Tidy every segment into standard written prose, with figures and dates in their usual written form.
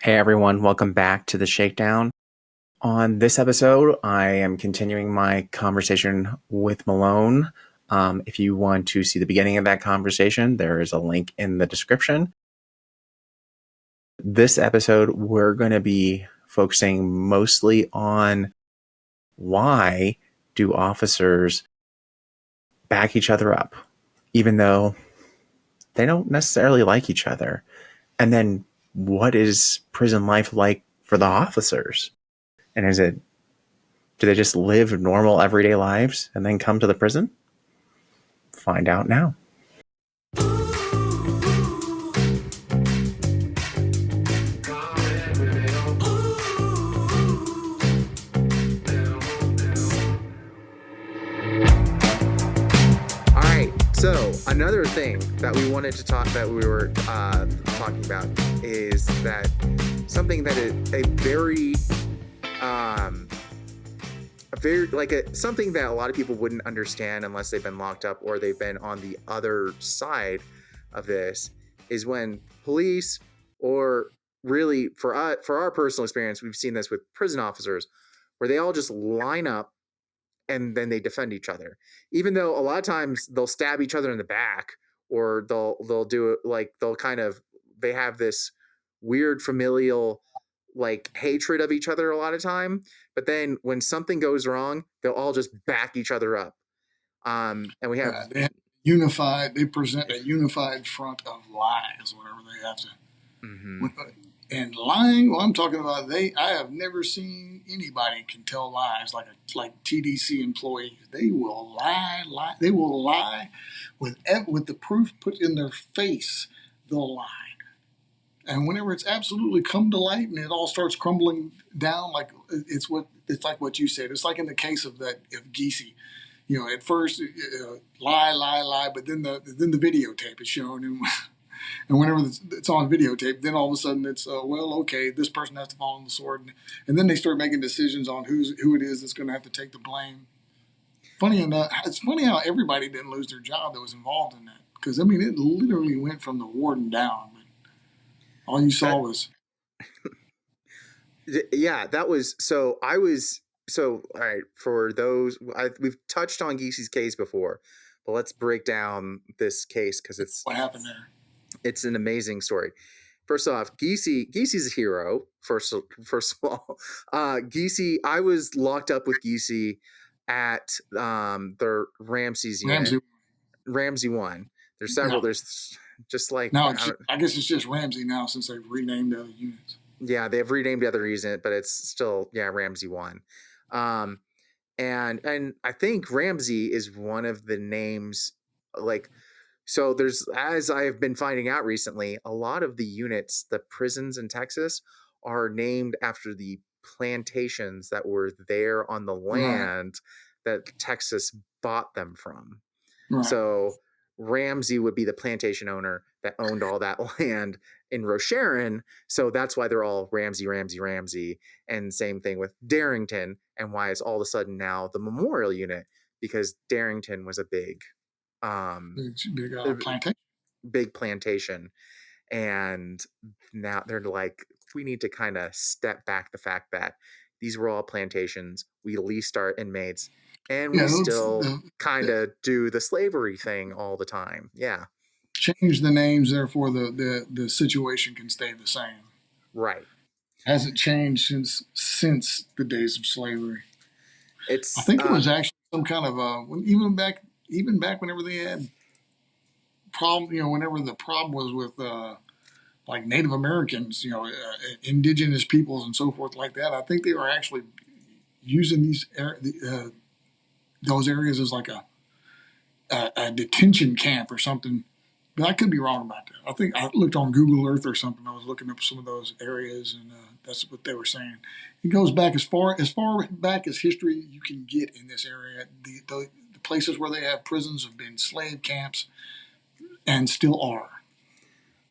Hey everyone, welcome back to the Shakedown. On this episode, I am continuing my conversation with Malone. If you want to see the beginning of that conversation, there is a link in the description. This episode, we're going to be focusing mostly on why do officers back each other up, even though they don't necessarily like each other. And then what is prison life like for the officers? And do they just live normal everyday lives and then come to the prison? Find out now. All right. So another thing that we wanted to talk that we were talking about is that something that is something that a lot of people wouldn't understand unless they've been locked up or they've been on the other side of this is when police, or really for our personal experience, we've seen this with prison officers where they all just line up and then they defend each other, even though a lot of times they'll stab each other in the back, or they'll do it like they have this weird familial like hatred of each other a lot of time. But then when something goes wrong, they'll all just back each other up. And we have They have unified. They present a unified front of lies whenever they have to. mm-hmm. With and lying, well, I'm talking about they. I have never seen anybody can tell lies like TDC employees. They will lie. They will lie with the proof put in their face. They'll lie. And whenever it's absolutely come to light and it all starts crumbling down, it's like what you said. It's like in the case of Geesey. At first, lie, but then the videotape is shown, and whenever it's on videotape, then all of a sudden it's okay, this person has to fall on the sword, and then they start making decisions on who it is that's going to have to take the blame. Funny enough, it's funny how everybody didn't lose their job that was involved in that, because I mean it literally went from the warden down, but all you saw that was yeah, that was so I was so all right. For those, we've touched on Geesey's case before, but let's break down this case because what happened there. it's an amazing story. First off, Geesey's a hero. First of all, Geesey. I was locked up with Geesey at the Ramsey's unit. Ramsey. Ramsey one. There's several. No, There's just like now I guess it's just Ramsey now since they've renamed the other units. yeah, they've renamed the other unit, but it's still Ramsey one. Um, and I think Ramsey is one of the names like so there's, as I've been finding out recently, a lot of the units, the prisons in Texas, are named after the plantations that were there on the Right, land that Texas bought them from. right. So Ramsey would be the plantation owner that owned all that land in Rosharon. So that's why they're all Ramsey, Ramsey, Ramsey. And same thing with Darrington, and why it's all of a sudden now the Memorial Unit, because Darrington was a um, Big a plantation. big plantation. And now they're like, we need to kind of step back the fact that these were all plantations. We leased our inmates and we Yeah, still kind of do the slavery thing all the time. Yeah. change the names, therefore the situation can stay the same. Right. Hasn't changed since the days of slavery. I It's think it was actually some kind of even back whenever they had problem. Whenever the problem was with like Native Americans, indigenous peoples and so forth like that. I think they were actually using those areas as like a detention camp or something. But I could be wrong about that. I think I looked on Google Earth or something. I was looking up some of those areas, and that's what they were saying. It goes back as far back as history you can get in this area. The places where they have prisons have been slave camps and still are.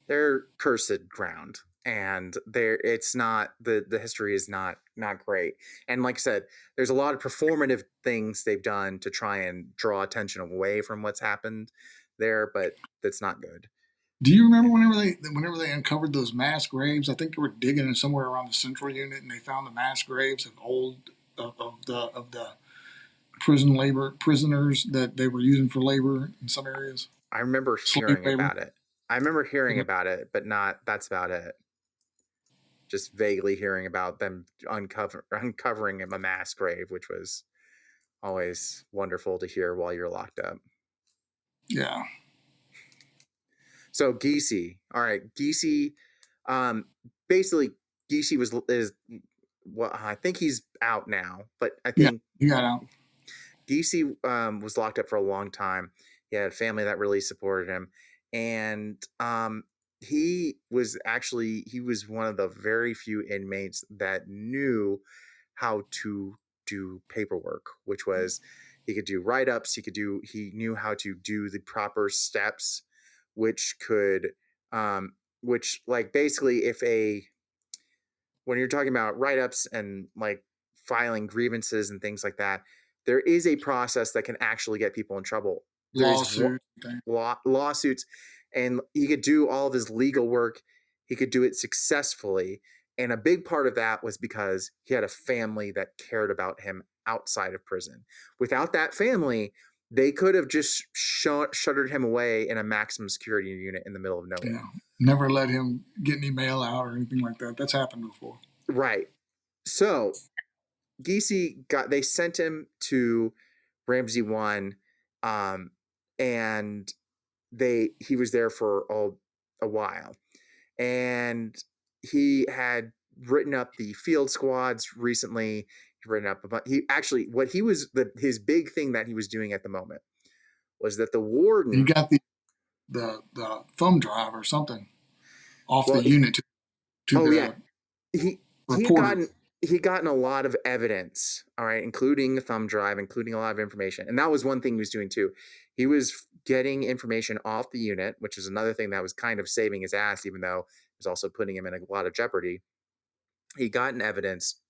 they're cursed ground, and there it's not the history is not great. And like I said, there's a lot of performative things they've done to try and draw attention away from what's happened there, but that's not good. Do you remember whenever they uncovered those mass graves? I think they were digging in somewhere around the central unit, and they found the mass graves of old of the prisoners that they were using for labor in some areas, I remember slave hearing labor. about it. I remember hearing about it, but not that's about it. Just vaguely hearing about them uncovering a mass grave, which was always wonderful to hear while you're locked up. Yeah, So Geesey, all right, Geesey, um, basically Geesey was is well, I think he's out now, but I yeah, think he got out. Geesey was locked up for a long time. He had a family that really supported him, and he was one of the very few inmates that knew how to do paperwork, which was he could do write ups. He knew how to do the proper steps, which could which like basically if a when you're talking about write-ups and like filing grievances and things like that, there is a process that can actually get people in trouble. There is Lawsuit thing. lawsuits, and he could do all of his legal work. He could do it successfully, and a big part of that was because he had a family that cared about him outside of prison. Without that family, they could have just shuttered him away in a maximum security unit in the middle of nowhere. Yeah, never let him get any mail out or anything like that. That's happened before. Right. So they sent him to Ramsey One, um, and he was there for a while, and he had written up the field squads recently. He written up about he actually what he was his big thing that he was doing at the moment was that the He warden. got the thumb drive or something off Well, the unit to oh yeah, the he had reporter. gotten a lot of evidence, all right, including a thumb drive, including a lot of information, and that was one thing he was doing too. He was getting information off the unit, which is another thing that was kind of saving his ass, even though it was also putting him in a lot of jeopardy. He gotten evidence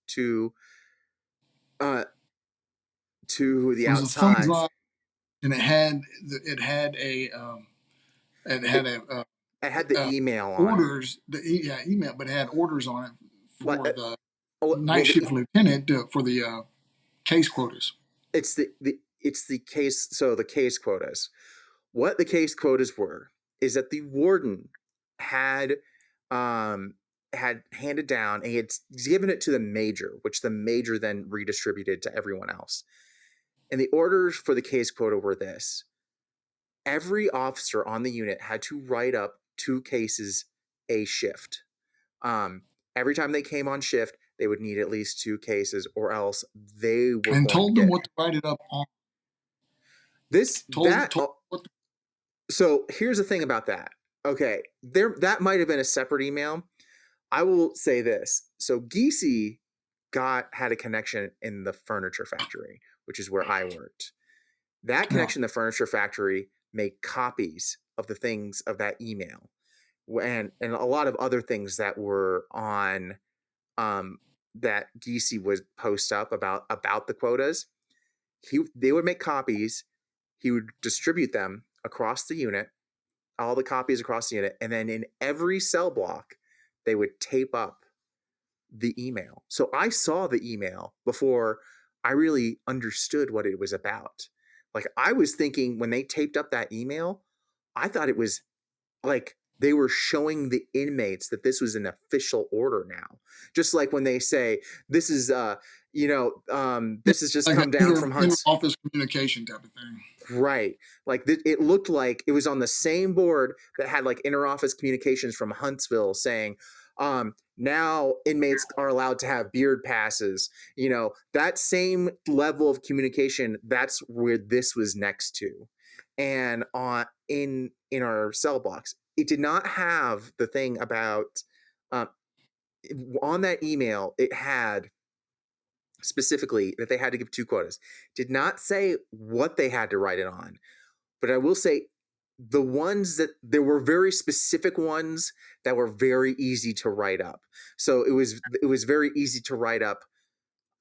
uh to the It was a thumb outside. drive, and it had It, a it had the uh, email on it. orders. Email, but it had orders on it What? for the Well, night shift lieutenant for the case quotas. it's the case. So the case quotas. What the case quotas were is that the warden had um, had handed down and he had given it to the major, which the major then redistributed to everyone else. And the orders for the case quota were this: every officer on the unit had to write up 2 cases a shift. Um, every time they came on shift, they would need at least 2 cases, or else they were And going to told them get what to write it up on. this Told that. told what the, So here's the thing about that. Okay, there that might have been a separate email. I will say this. So Geesey had a connection in the furniture factory, which is where I worked. That yeah. connection in the furniture factory made copies of the things of that email and a lot of other things that were on um, that Geesey would post up about the quotas. They would make copies. He would distribute them across the unit, all the copies across the unit, and then in every cell block, they would tape up the email. So I saw the email before I really understood what it was about. Like I was thinking when they taped up that email, I thought it was like they were showing the inmates that this was an official order now. Just like when they say this is Yeah, this has just like an come down from inter Hunt's. office communication type of thing. Right. Like it looked like it was on the same board that had like interoffice communications from Huntsville saying, now inmates are allowed to have beard passes. That same level of communication, that's where this was next to. And in our cell blocks, it did not have the thing about uh, on that email, it had specifically that they had to give 2 quotas. Did not say what they had to write it on, but I will say the ones that there were very specific ones that were very easy to write up. So it was very easy to write up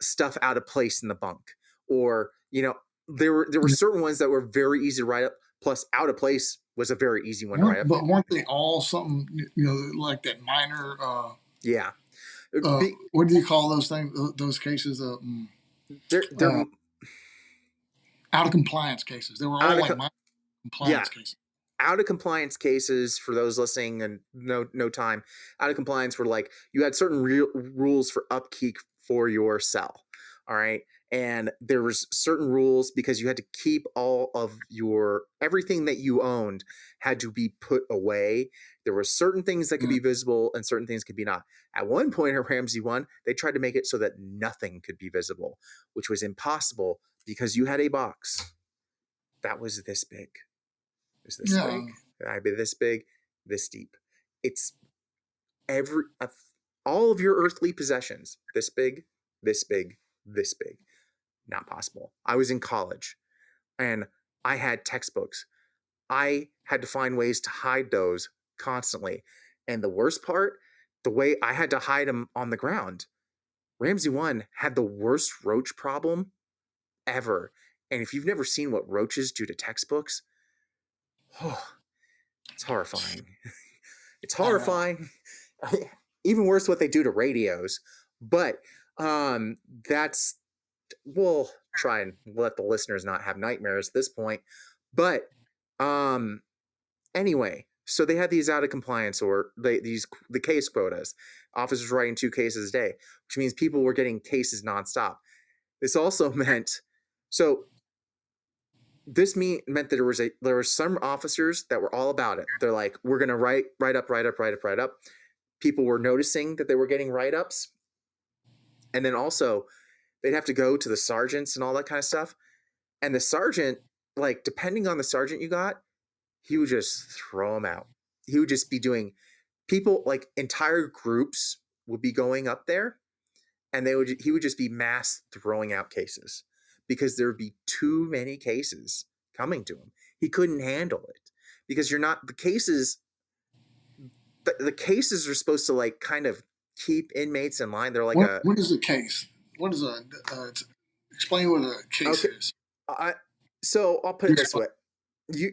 stuff out of place in the bunk, or there were Yeah. certain ones that were very easy to write up. Plus, out of place was a very easy one to write up. Weren't they all something, like that minor, Yeah. Be, what do you call those things, those cases, they're uh, out of compliance cases? They were out all of like minor yeah, compliance cases. out of compliance cases for those listening and no time. Out of compliance were like you had certain rules for upkeep for your cell. All right. And there was certain rules because you had to keep all of your everything that you owned had to be put away. There were certain things that could Yeah. be visible and certain things could be not. At one point in Ramsey 1, they tried to make it so that nothing could be visible, which was impossible because you had a box that was this big. Is this Yeah. big? I'd be this big, this deep. It's every all of your earthly possessions. This big, this big, this big. Not possible. I was in college and I had textbooks. I had to find ways to hide those constantly. And the worst part, the way I had to hide them on the ground. Ramsey 1 had the worst roach problem ever. And if you've never seen what roaches do to textbooks, oh, it's horrifying. It's I know. horrifying. Even worse, what they do to radios. But that's we'll try and let the listeners not have nightmares at this point. But um, anyway, so they had these out of compliance or the case quotas. Officers writing 2 cases a day, which means people were getting cases nonstop. This also meant so meant that there were some officers that were all about it. They're like, we're gonna write up. People were noticing that they were getting write ups, and then also they'd have to go to the sergeants and all that kind of stuff. And the sergeant, like depending on the sergeant you got, he would just throw them out. He would just be doing people like entire groups would be going up there, and he would just be mass throwing out cases because there would be too many cases coming to him. He couldn't handle it because you're not the cases. The cases are supposed to like kind of keep inmates in line. They're like a What is a case? What is explain what a case okay. is. I so I'll put it this way: you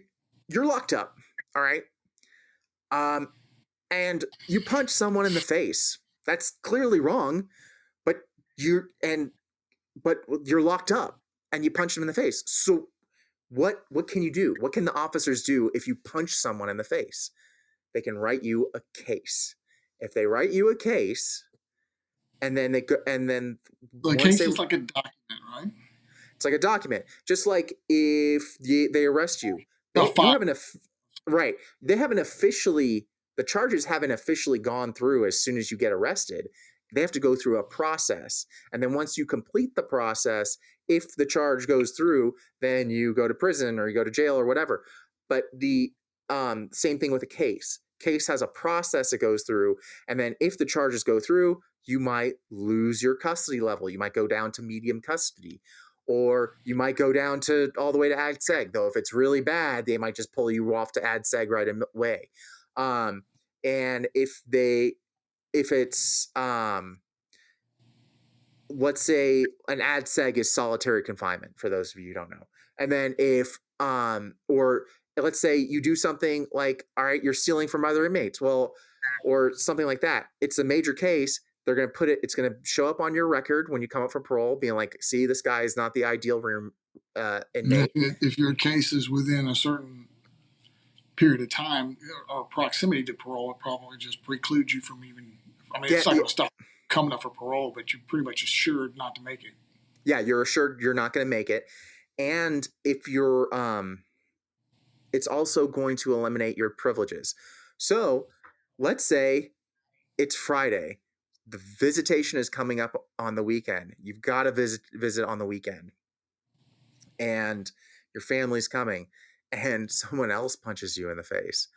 you're locked up, all right, um, and you punch someone in the face. That's clearly wrong, but you're locked up and you punch them in the face. So what can you do? What can the officers do if you punch someone in the face? They can write you a case. If they write you a case, and then they go, and then So a once case they is like a document, right? it's like a document. Just like if they arrest you, A you file. haven't right. They haven't officially the charges haven't officially gone through as soon as you get arrested. They have to go through a process, and then once you complete the process, if the charge goes through, then you go to prison or you go to jail or whatever. But the same thing with a case. Case has a process it goes through, and then if the charges go through, you might lose your custody level. You might go down to medium custody, or you might go down to all the way to ad seg. Though if it's really bad, they might just pull you off to ad seg right away. Um, and if it's let's say an ad seg is solitary confinement for those of you who don't know, and then if or let's say you do something like all right, you're stealing from other inmates, well, or something like that, it's a major case. They're going to put it, it's going to show up on your record when you come up for parole, being like, see, this guy is not the ideal room inmate. If your case is within a certain period of time or proximity to parole, it probably just precludes you from even. I mean, Yeah, it's not yeah, going to stop coming up for parole, but you're pretty much assured not to make it. yeah, you're assured you're not going to make it. And if you're it's also going to eliminate your privileges. So let's say it's Friday. The visitation is coming up on the weekend. You've got to visit on the weekend. And your family's coming and someone else punches you in the face.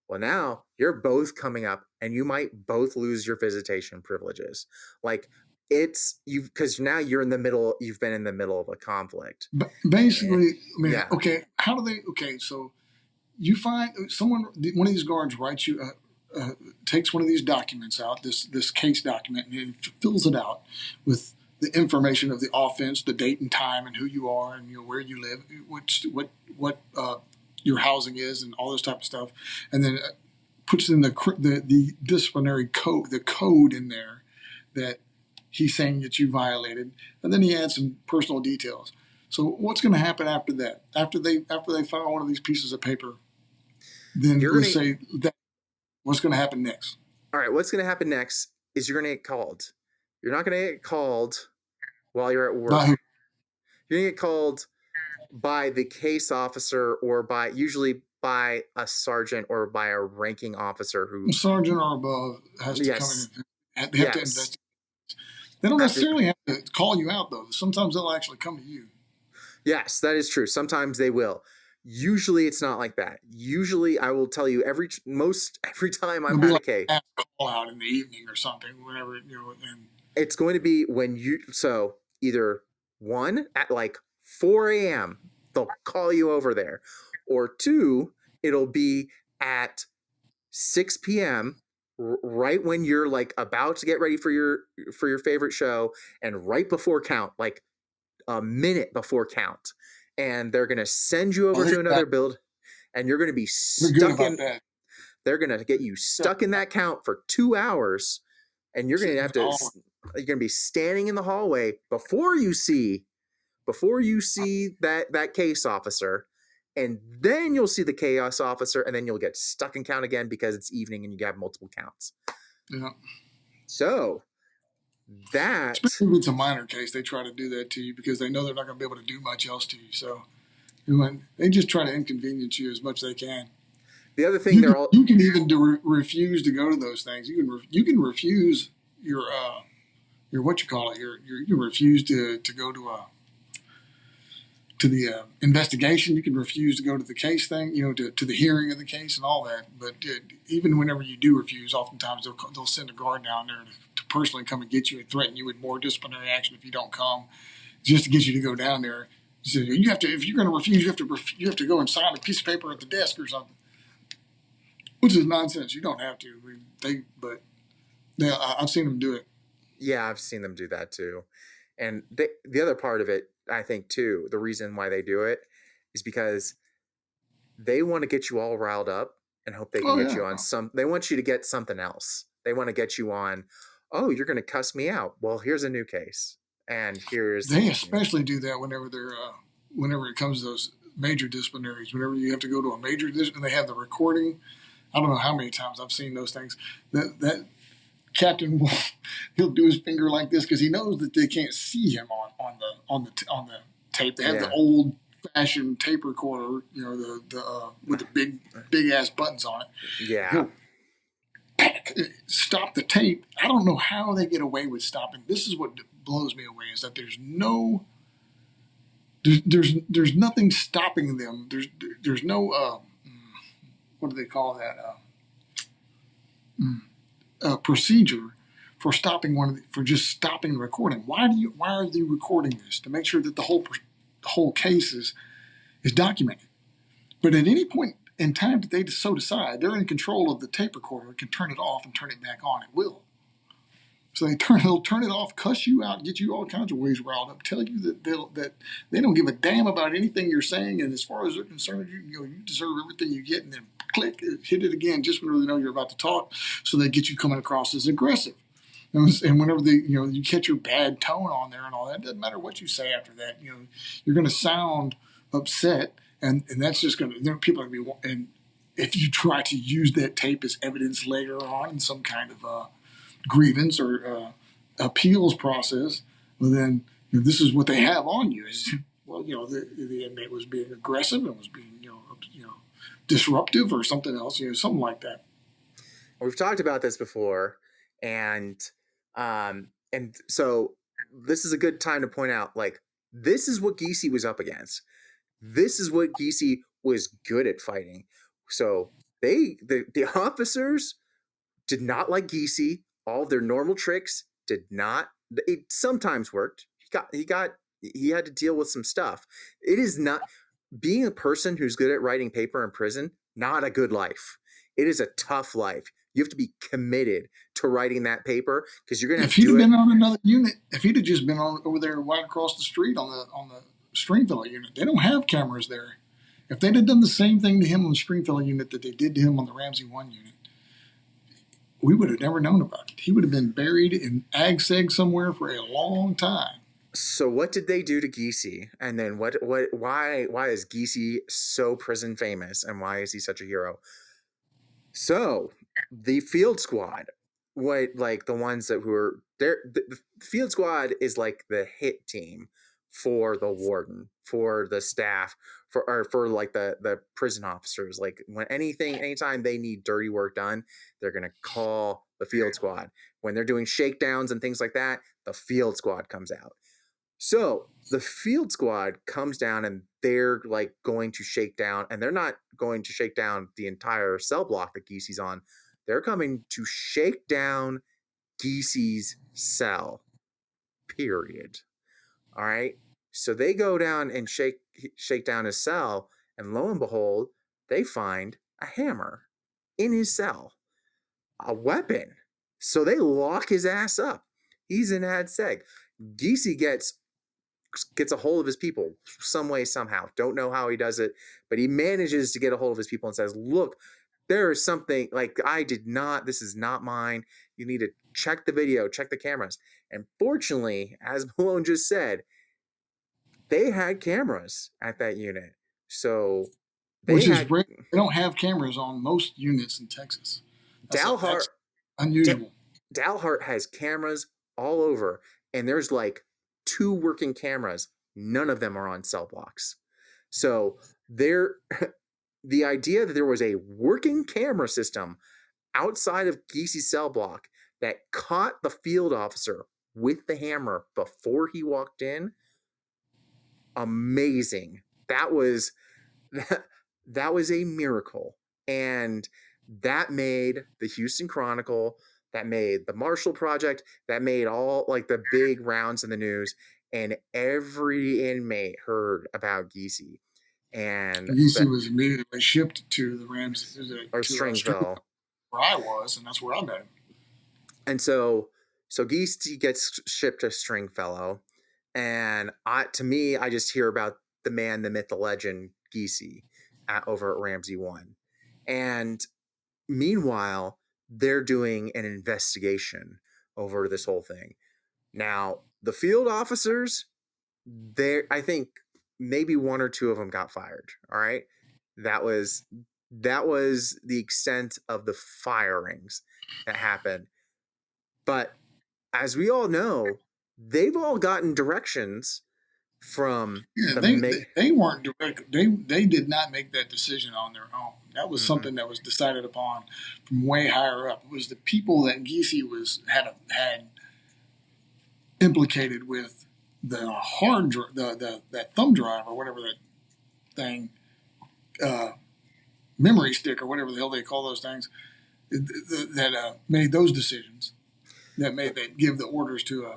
Well, now you're both coming up and you might both lose your visitation privileges. Like it's you because now you've been in the middle of a conflict. But Eh, basically, I mean, yeah. okay, how do they? Okay, so you find someone, one of these guards writes you, takes one of these documents out, this case document, and it fills it out with the information of the offense, the date and time, and who you are, and where you live, what your housing is and all this type of stuff, and then puts in the disciplinary code, the code in there that he's saying that you violated, and then he adds some personal details. So what's going to happen after that? After they file one of these pieces of paper, then You're let's gonna say that what's going to happen next? all right. What's gonna happen next is you're gonna get called. You're not gonna get called while you're at By who? work. You're gonna get called by the case officer or by usually by a sergeant or by a ranking officer A who sergeant or above has to come in yes and they have to yes investigate. They don't have to necessarily have to call you out though. Sometimes they'll actually come to you. yes that is true. Sometimes they will. Usually it's not like that. Usually I will tell you every time I've It'll be had a like case, a call out in the evening or something, whenever and it's going to be when you so either one at like 4 a.m. they'll call you over there, or two it'll be at 6 p.m. Right when you're like about to get ready for your favorite show and right before count, like a minute before count, and they're gonna send you over oh, to another build, and you're gonna be they're good stuck about in. that. They're gonna get you stuck in that count for 2 hours, and you're gonna Sitting have in the to. hall. You're gonna be standing in the hallway before you see that case officer, and then you'll see the chaos officer, and then you'll get stuck in count again because it's evening and you have multiple counts. Yeah. So that Especially if it's a minor case, they try to do that to you because they know they're not going to be able to do much else to you. So they just try to inconvenience you as much as they can. the other thing You they're can all you can even refuse to go to those things. You can refuse your what you call it. You can refuse to go to the investigation. You can refuse to go to the case thing, to the hearing of the case and all that. But even whenever you do refuse, oftentimes they'll send a guard down there to personally come and get you and threaten you with more disciplinary action if you don't come, just to get you to go down there. So you have to, if you're going to refuse, you have to go and sign a piece of paper at the desk or something, which is nonsense. You don't have to. I've seen them do it. yeah, I've seen them do that too. And the other part of it, I think too, the reason why they do it is because they want to get you all riled up and hope they can Oh get yeah, you on some. They want you to get something else. They want to get you on. Oh, you're going to cuss me out. Well, here's a new case, and here's they you know, especially do that whenever it comes to those major disciplinaries. Whenever you have to go to a major and they have the recording. I don't know how many times I've seen those things. That captain will he'll do his finger like this because he knows that they can't see him on the tape. They have the yeah, old fashioned tape recorder, the with the big ass buttons on it. yeah, He'll stop the tape. I don't know how they get away with stopping. This is what blows me away is that there's nothing stopping them. There's no what do they call that procedure for stopping for just stopping the recording. Why are they recording this to make sure that the whole case is documented? But at any point in time that they so decide, they're in control of the tape recorder, can turn it off and turn it back on at will. So they'll turn it off, cuss you out, get you all kinds of ways riled up, tell you that they don't give a damn about anything you're saying, and as far as they're concerned, you deserve everything you get, and then click, hit it again just when they know you're about to talk, so they get you coming across as aggressive. And whenever you catch your bad tone on there and all that, it doesn't matter what you say after that. You're going to sound upset, and that's just going to people are going to be. And if you try to use that tape as evidence later on in some kind of grievance or appeals process, well, then this is what they have on you. Is well, the inmate was being aggressive and was being disruptive or something else, something like that. we've talked about this before, and so this is a good time to point out like this is what Geesey was up against. This is what Geesey was good at fighting. So the officers did not like Geesey. All of their normal tricks did not. It sometimes worked. He had to deal with some stuff. It is not being a person who's good at writing paper in prison. Not a good life. It is a tough life. You have to be committed to writing that paper because you're gonna have If to he'd do have it. been on another unit, if he'd have just been on over there right across the street on the Stringfellow unit, they don't have cameras there. If they'd have done the same thing to him on the Stringfellow unit that they did to him on the Ramsey 1 unit, we would have never known about it. He would have been buried in Ag Seg somewhere for a long time. So what did they do to Geesey? And then why is Geesey so prison famous and why is he such a hero? So the field squad, what like the ones that were there, the field squad is like the hit team for the warden, for the staff, for like the prison officers. Like when anytime they need dirty work done, they're gonna call the field squad. When they're doing shakedowns and things like that, the field squad comes out. So the field squad comes down and they're like going to shake down, and they're not going to shake down the entire cell block that Geesey's on. They're coming to shake down Geesey's cell, period. All right. So they go down and shake down his cell, and lo and behold, they find a hammer in his cell, a weapon. So they lock his ass up. He's in ad seg. Geesey gets a hold of his people some way, somehow. Don't know how he does it, but he manages to get a hold of his people and says, look, there is something like this is not mine. You need to check the video, check the cameras. And fortunately, as Malone just said, they had cameras at that unit. So they Which is had rare. They don't have cameras on most units in Texas. Dalhart. That's unusual. Dalhart has cameras all over, and there's like 2 working cameras. None of them are on cell blocks. So there, the idea that there was a working camera system outside of Geesey's cell block that caught the field officer with the hammer before he walked in, amazing. That was a miracle, and that made the Houston Chronicle, that made the Marshall Project, that made all like the big rounds in the news, and every inmate heard about Geesey and Geesey was immediately shipped to the Rams or to Stringfellow, Stringville. where I was, and that's where I met him. And so Geesey gets shipped to Stringfellow, and to me, I just hear about the man, the myth, the legend, Geesey, over at Ramsey 1. And meanwhile, they're doing an investigation over this whole thing. Now, the field officers, I think maybe 1 or 2 of them got fired. All right, that was the extent of the firings that happened. But as we all know, they've all gotten directions from Yeah, the they weren't direct. They did not make that decision on their own. That was Mm-mm. something that was decided upon from way higher up. It was the people that Geesey had implicated with the that thumb drive or whatever that thing, uh, memory stick or whatever the hell they call those things, that made those decisions, that give the orders to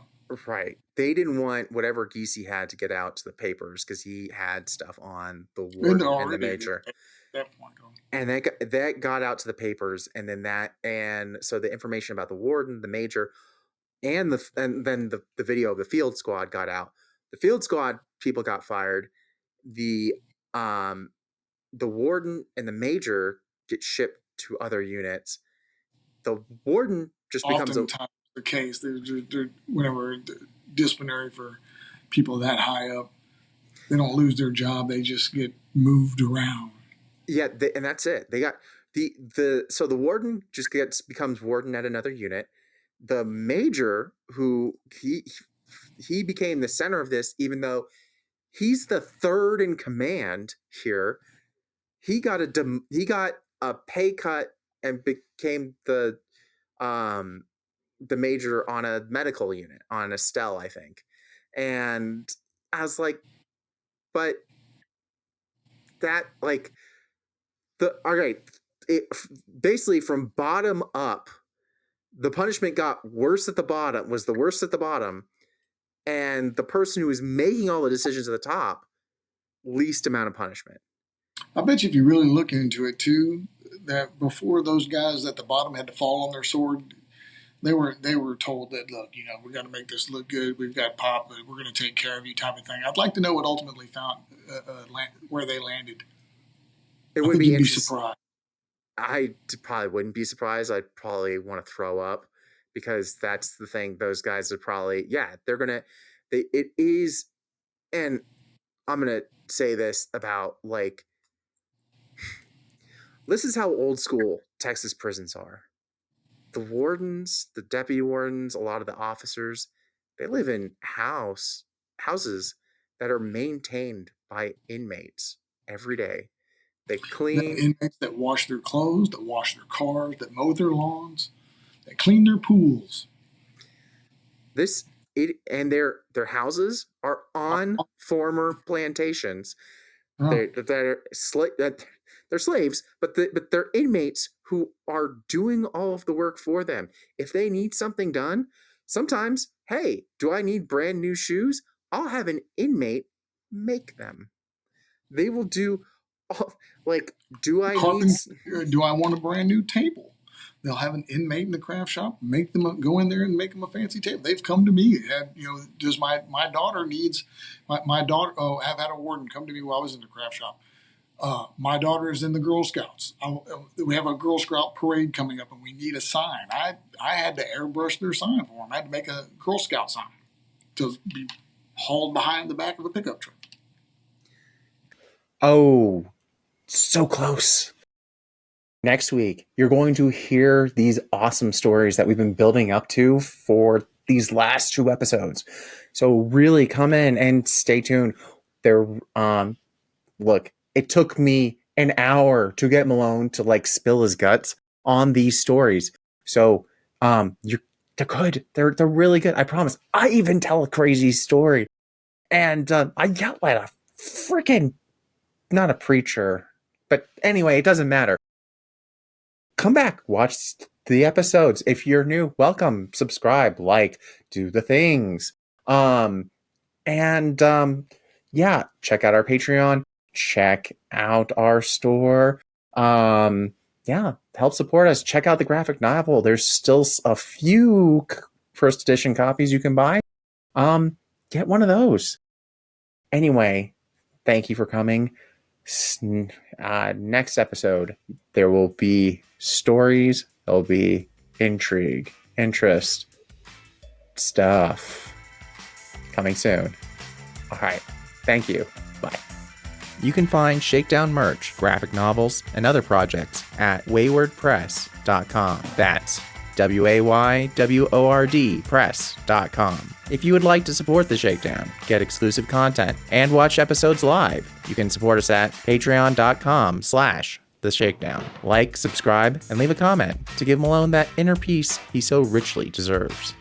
Right. They didn't want whatever Geesey had to get out to the papers because he had stuff on the and warden and the already major. at that point. And that got out to the papers, and then so the information about the warden, the major, and then the video of the field squad got out. The field squad people got fired. The um the warden and the major get shipped to other units. The warden just becomes a Oftentimes the case. They're whenever disciplinary for people that high up, they don't lose their job. They just get moved around. yeah, and that's it. They got the warden just becomes warden at another unit. The major, who he became the center of this, even though he's the third in command here. He got a pay cut and became the major on a medical unit on Estelle, I think. And I was like, but that like the all right, it basically from bottom up, the punishment got worse at the bottom, was the worst at the bottom, and the person who was making all the decisions at the top, least amount of punishment. I bet you if you really look into it too, that before those guys at the bottom had to fall on their sword, they were told that, look, we got to make this look good. We've got pop, but we're going to take care of you, type of thing. I'd like to know what ultimately found where they landed. It I wouldn't think be you'd be interesting. surprised. Probably wouldn't be surprised. I'd probably want to throw up because that's the thing. Those guys are probably, yeah, they're gonna. It is, and I'm gonna say this about like this is how old school Texas prisons are. The wardens, the deputy wardens, a lot of the officers, they live in houses that are maintained by inmates every day. They The clean inmates that wash their clothes, that wash their cars, that mow their lawns, that clean their pools. this it and their houses are on former plantations. Oh, They're slaves, but they're inmates who are doing all of the work for them. If they need something done, sometimes, hey, do I need brand new shoes? I'll have an inmate make them. They will do all, like, do I need carpenter, do I want a brand new table? They'll have an inmate in the craft shop make them go in there and make them a fancy table. They've come to me. Does my daughter needs my daughter? Oh, I've had a warden come to me while I was in the craft shop. My daughter is in the Girl Scouts. We have a Girl Scout parade coming up, and we need a sign. I had to airbrush their sign for them. I had to make a Girl Scout sign to be hauled behind the back of a pickup truck. Oh, so close. Next week, you're going to hear these awesome stories that we've been building up to for these last 2 episodes. So really come in and stay tuned. There, look, it took me an hour to get Malone to like spill his guts on these stories. So, they're good. They're really good. I promise. I even tell a crazy story, and I yell at a freaking not a preacher, but anyway, it doesn't matter. Come back, watch the episodes. If you're new, welcome, subscribe, like, do the things. And yeah, check out our Patreon, check out our store. Yeah, help support us. Check out the graphic novel. There's still a few first edition copies you can buy. Get one of those. Anyway, thank you for coming. Next episode, there will be stories, there'll be intrigue, interest, stuff coming soon. All right. Thank you. Bye. You can find Shakedown merch, graphic novels, and other projects at waywordpress.com. That's WAYWORD press.com. If you would like to support The Shakedown, get exclusive content, and watch episodes live, you can support us at patreon.com/theshakedown. Like, subscribe, and leave a comment to give Malone that inner peace he so richly deserves.